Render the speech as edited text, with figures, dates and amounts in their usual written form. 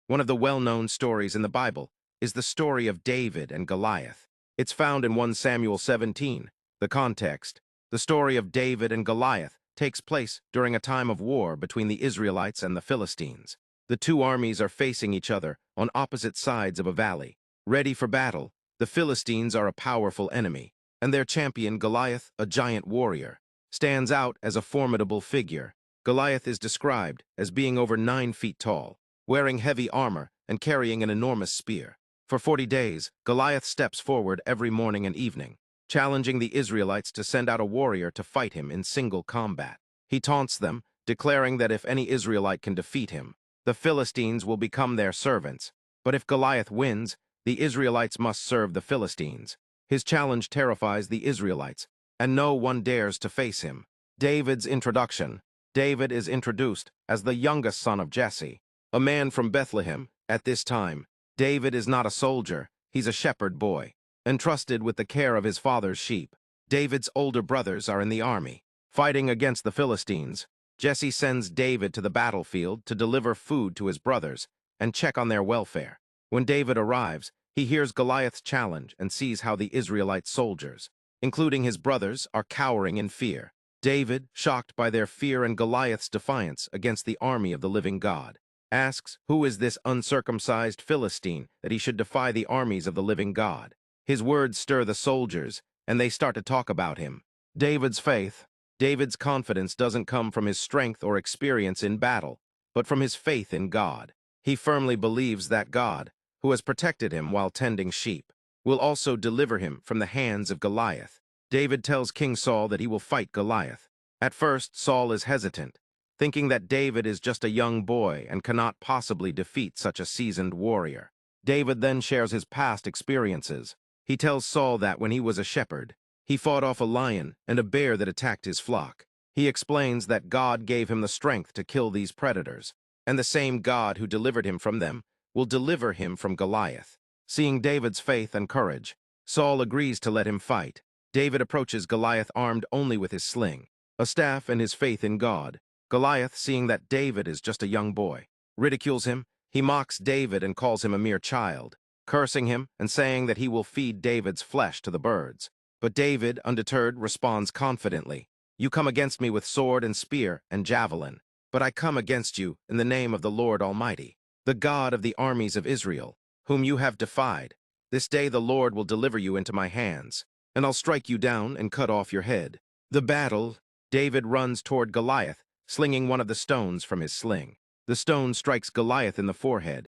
One of the well-known stories in the Bible is the story of David and Goliath. It's found in 1 Samuel 17. The context: the story of David and Goliath takes place during a time of war between the Israelites and the Philistines. The two armies are facing each other on opposite sides of a valley. Ready for battle, the Philistines are a powerful enemy, and their champion Goliath, a giant warrior, stands out as a formidable figure. Goliath is described as being over 9 feet tall, wearing heavy armor and carrying an enormous spear. For 40 days, Goliath steps forward every morning and evening, challenging the Israelites to send out a warrior to fight him in single combat. He taunts them, declaring that if any Israelite can defeat him, the Philistines will become their servants. But if Goliath wins, the Israelites must serve the Philistines. His challenge terrifies the Israelites, and no one dares to face him. David's introduction. David is introduced as the youngest son of Jesse, a man from Bethlehem. At this time, David is not a soldier, he's a shepherd boy, entrusted with the care of his father's sheep. David's older brothers are in the army, fighting against the Philistines. Jesse sends David to the battlefield to deliver food to his brothers and check on their welfare. When David arrives, he hears Goliath's challenge and sees how the Israelite soldiers, including his brothers, are cowering in fear. David, shocked by their fear and Goliath's defiance against the army of the living God, asks, "Who is this uncircumcised Philistine that he should defy the armies of the living God?" His words stir the soldiers, and they start to talk about him. David's faith. David's confidence doesn't come from his strength or experience in battle, but from his faith in God. He firmly believes that God, who has protected him while tending sheep, will also deliver him from the hands of Goliath. David tells King Saul that he will fight Goliath. At first, Saul is hesitant, thinking that David is just a young boy and cannot possibly defeat such a seasoned warrior. David then shares his past experiences. He tells Saul that when he was a shepherd, he fought off a lion and a bear that attacked his flock. He explains that God gave him the strength to kill these predators, and the same God who delivered him from them will deliver him from Goliath. Seeing David's faith and courage, Saul agrees to let him fight. David approaches Goliath armed only with his sling, a staff, and his faith in God. Goliath, seeing that David is just a young boy, ridicules him. He mocks David and calls him a mere child, cursing him and saying that he will feed David's flesh to the birds. But David, undeterred, responds confidently, "You come against me with sword and spear and javelin, but I come against you in the name of the Lord Almighty, the God of the armies of Israel, whom you have defied. This day the Lord will deliver you into my hands, and I'll strike you down and cut off your head." The battle. David runs toward Goliath, slinging one of the stones from his sling. The stone strikes Goliath in the forehead,